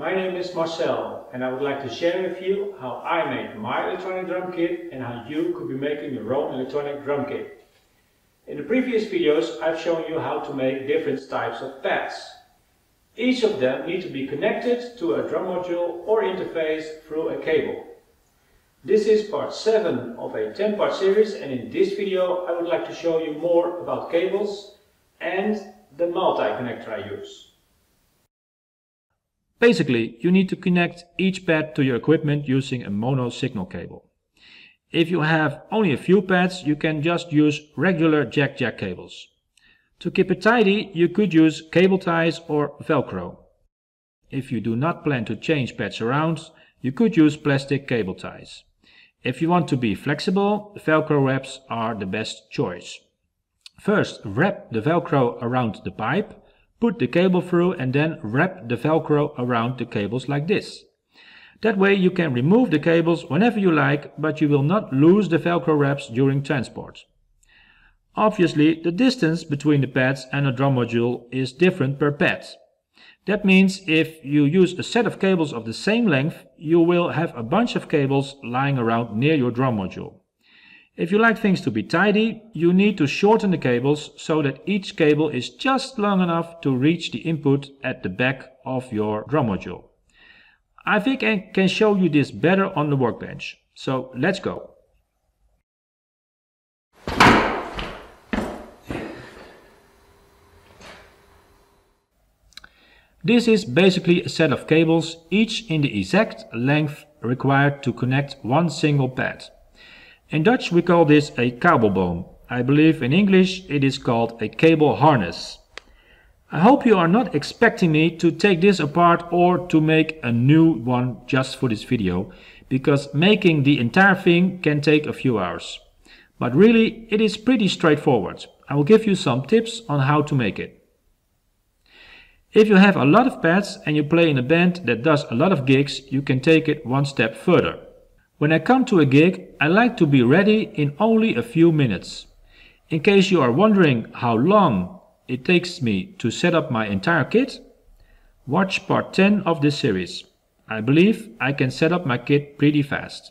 my name is Marcel and I would like to share with you how I made my electronic drum kit and how you could be making your own electronic drum kit. In the previous videos I've shown you how to make different types of pads. Each of them need to be connected to a drum module or interface through a cable. This is part 7 of a 10-part series, and in this video I would like to show you more about cables and the multi-connector I use. Basically, you need to connect each pad to your equipment using a mono signal cable. If you have only a few pads, you can just use regular jack cables. To keep it tidy, you could use cable ties or Velcro. If you do not plan to change pads around, you could use plastic cable ties. If you want to be flexible, Velcro wraps are the best choice. First, wrap the Velcro around the pipe. Put the cable through and then wrap the Velcro around the cables like this. That way you can remove the cables whenever you like, but you will not lose the Velcro wraps during transport. Obviously, the distance between the pads and a drum module is different per pad. That means if you use a set of cables of the same length, you will have a bunch of cables lying around near your drum module. If you like things to be tidy, you need to shorten the cables so that each cable is just long enough to reach the input at the back of your drum module. I think I can show you this better on the workbench. So let's go. This is basically a set of cables, each in the exact length required to connect one single pad. In Dutch we call this a kabelboom. I believe in English it is called a cable harness. I hope you are not expecting me to take this apart or to make a new one just for this video, because making the entire thing can take a few hours. But really it is pretty straightforward. I will give you some tips on how to make it. If you have a lot of pads and you play in a band that does a lot of gigs, you can take it one step further. When I come to a gig, I like to be ready in only a few minutes. In case you are wondering how long it takes me to set up my entire kit, watch part 10 of this series. I believe I can set up my kit pretty fast.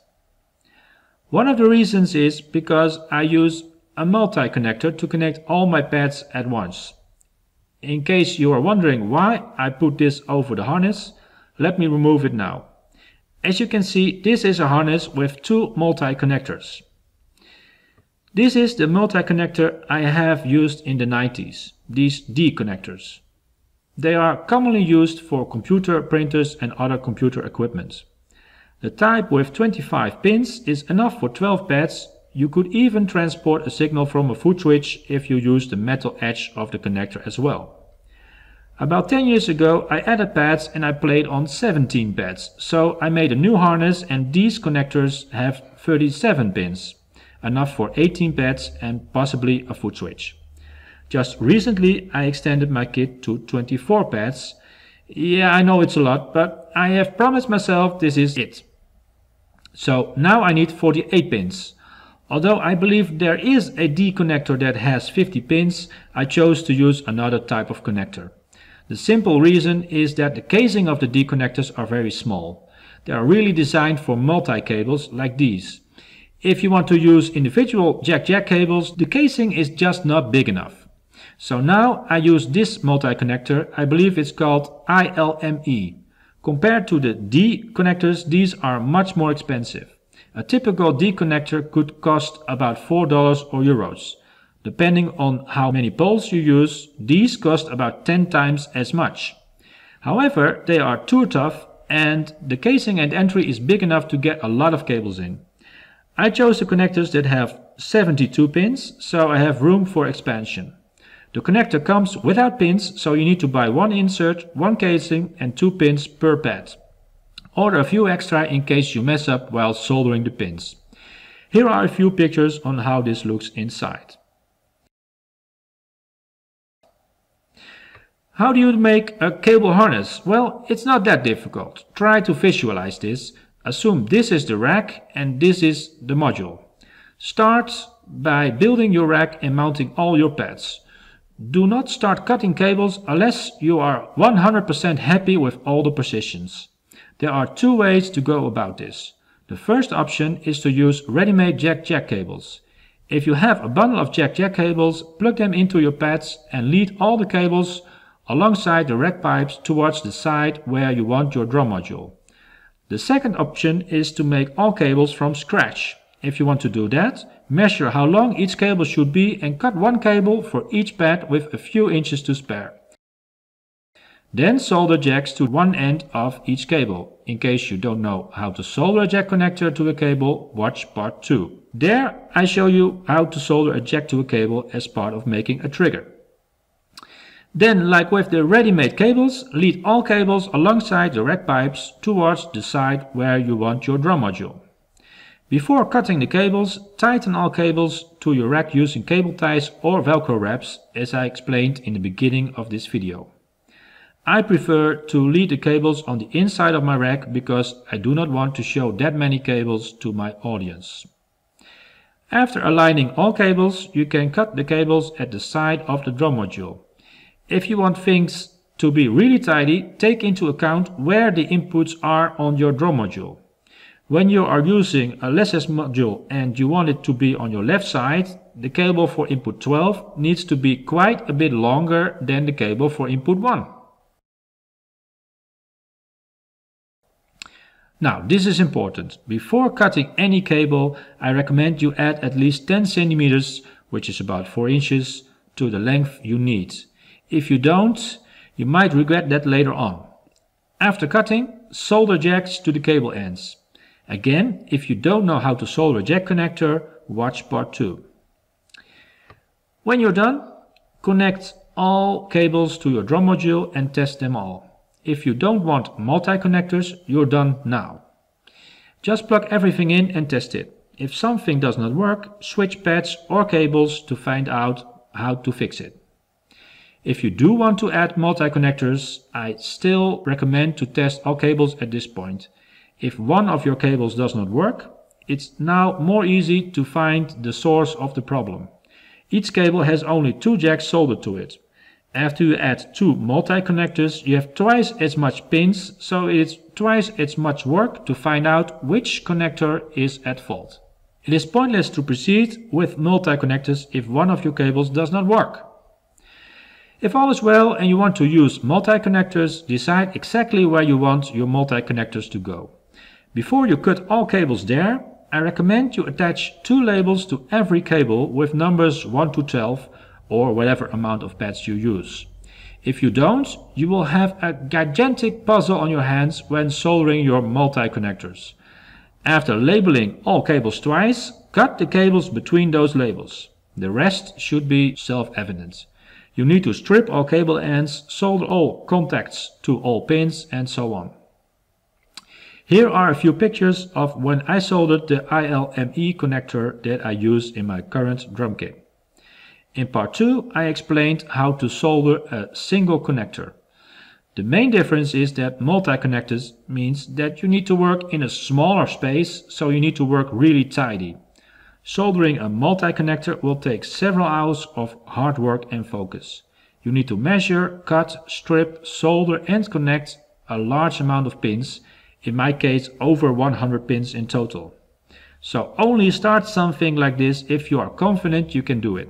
One of the reasons is because I use a multi-connector to connect all my pads at once. In case you are wondering why I put this over the harness, let me remove it now. As you can see, this is a harness with two multi-connectors. This is the multi-connector I have used in the 90s, these D connectors. They are commonly used for computer printers and other computer equipment. The type with 25 pins is enough for 12 pads. You could even transport a signal from a foot switch if you use the metal edge of the connector as well. About 10 years ago I added pads and I played on 17 pads, so I made a new harness and these connectors have 37 pins, enough for 18 pads and possibly a foot switch. Just recently I extended my kit to 24 pads. Yeah, I know it's a lot, but I have promised myself this is it. So now I need 48 pins. Although I believe there is a D connector that has 50 pins, I chose to use another type of connector. The simple reason is that the casing of the D connectors are very small. They are really designed for multi-cables like these. If you want to use individual jack cables, the casing is just not big enough. So now I use this multi-connector. I believe it's called ILME. Compared to the D connectors, these are much more expensive. A typical D connector could cost about $4 or euros. Depending on how many poles you use, these cost about 10 times as much. However, they are tour tough and the casing and entry is big enough to get a lot of cables in. I chose the connectors that have 72 pins, so I have room for expansion. The connector comes without pins, so you need to buy one insert, one casing and 2 pins per pad. Order a few extra in case you mess up while soldering the pins. Here are a few pictures on how this looks inside. How do you make a cable harness? Well, it's not that difficult. Try to visualize this. Assume this is the rack and this is the module. Start by building your rack and mounting all your pads. Do not start cutting cables unless you are 100% happy with all the positions. There are two ways to go about this. The first option is to use ready-made jack-jack cables. If you have a bundle of jack-jack cables, plug them into your pads and lead all the cables alongside the rack pipes towards the side where you want your drum module. The second option is to make all cables from scratch. If you want to do that, measure how long each cable should be and cut one cable for each pad with a few inches to spare. Then solder jacks to one end of each cable. In case you don't know how to solder a jack connector to a cable, watch part 2. There I show you how to solder a jack to a cable as part of making a trigger. Then, like with the ready-made cables, lead all cables alongside the rack pipes towards the side where you want your drum module. Before cutting the cables, tighten all cables to your rack using cable ties or Velcro wraps, as I explained in the beginning of this video. I prefer to lead the cables on the inside of my rack because I do not want to show that many cables to my audience. After aligning all cables, you can cut the cables at the side of the drum module. If you want things to be really tidy, take into account where the inputs are on your drum module. When you are using a lessons module and you want it to be on your left side, the cable for input 12 needs to be quite a bit longer than the cable for input 1. Now, this is important. Before cutting any cable, I recommend you add at least 10 centimeters, which is about 4 inches, to the length you need. If you don't, you might regret that later on. After cutting, solder jacks to the cable ends. Again, if you don't know how to solder a jack connector, watch part 2. When you're done, connect all cables to your drum module and test them all. If you don't want multi-connectors, you're done now. Just plug everything in and test it. If something does not work, switch pads or cables to find out how to fix it. If you do want to add multi-connectors, I still recommend to test all cables at this point. If one of your cables does not work, it's now more easy to find the source of the problem. Each cable has only 2 jacks soldered to it. After you add 2 multi-connectors, you have twice as much pins, so it's twice as much work to find out which connector is at fault. It is pointless to proceed with multi-connectors if one of your cables does not work. If all is well and you want to use multi-connectors, decide exactly where you want your multi-connectors to go. Before you cut all cables there, I recommend you attach 2 labels to every cable with numbers 1 to 12 or whatever amount of pads you use. If you don't, you will have a gigantic puzzle on your hands when soldering your multi-connectors. After labeling all cables twice, cut the cables between those labels. The rest should be self-evident. You need to strip all cable ends, solder all contacts to all pins, and so on. Here are a few pictures of when I soldered the ILME connector that I use in my current drum kit. In part 2, I explained how to solder a single connector. The main difference is that multi-connectors means that you need to work in a smaller space, so you need to work really tidy. Soldering a multi-connector will take several hours of hard work and focus. You need to measure, cut, strip, solder and connect a large amount of pins, in my case over 100 pins in total. So only start something like this if you are confident you can do it.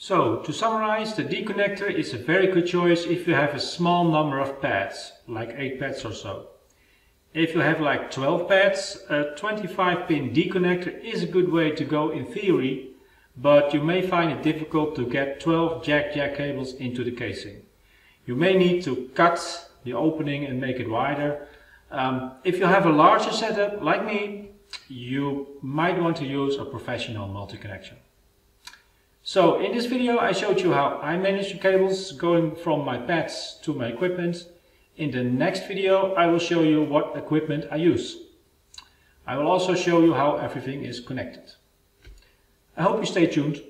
So, to summarize, the D connector is a very good choice if you have a small number of pads, like 8 pads or so. If you have like 12 pads, a 25 pin D connector is a good way to go in theory, but you may find it difficult to get 12 jack-jack cables into the casing. You may need to cut the opening and make it wider. If you have a larger setup like me, you might want to use a professional multi-connection. So in this video I showed you how I manage the cables going from my pads to my equipment. In the next video I will show you what equipment I use. I will also show you how everything is connected. I hope you stay tuned.